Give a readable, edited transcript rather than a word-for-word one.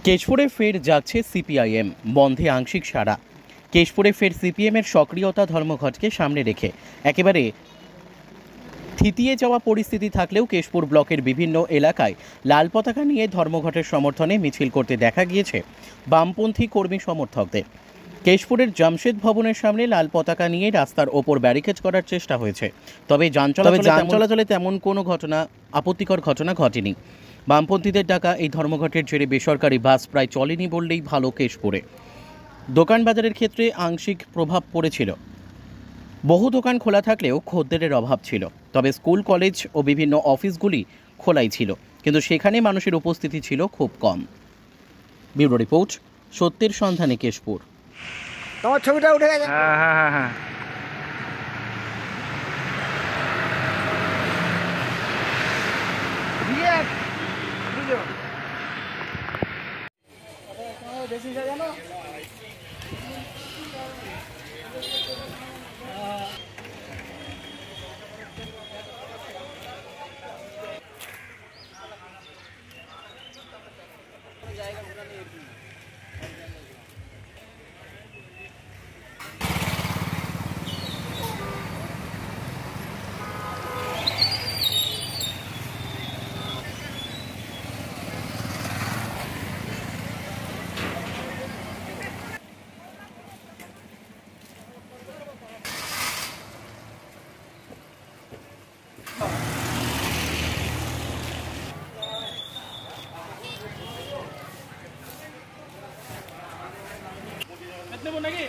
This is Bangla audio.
কেশপুরে ফের যাচ্ছে সিপিআইএম, বন্ধে আংশিক সাড়া। কেশপুরে ফের সিপিএমের সক্রিয়তা ধর্মঘটকে সামনে রেখে একেবারে থিতিয়ে যাওয়া পরিস্থিতি থাকলেও কেশপুর ব্লকের বিভিন্ন এলাকায় লাল পতাকা নিয়ে ধর্মঘটের সমর্থনে মিছিল করতে দেখা গিয়েছে বামপন্থী কর্মী সমর্থকদের। কেশপুরের জামশেদ ভবনের সামনে লাল পতাকা নিয়ে রাস্তার ওপর ব্যারিকেড করার চেষ্টা হয়েছে, তবে যান চলাচলে তেমন কোনো আপত্তিকর ঘটনা ঘটেনি। বামপন্থীদের ডাকা এই ধর্মঘটের জেরে বেসরকারি বাস প্রায় চলেনি বললেই ভালো। কেশপুরে দোকানবাজারের ক্ষেত্রে আংশিক প্রভাব পড়েছিল। বহু দোকান খোলা থাকলেও খদ্দেরের অভাব ছিল, তবে স্কুল, কলেজ ও বিভিন্ন অফিসগুলি খোলাই ছিল, কিন্তু সেখানে মানুষের উপস্থিতি ছিল খুব কম। ব্যুরো রিপোর্ট, সত্যের সন্ধানে কেশপুর। তোমার ছবিটা উঠে গেছে। হ্যাঁ। বেশি জানো নেব নাকি?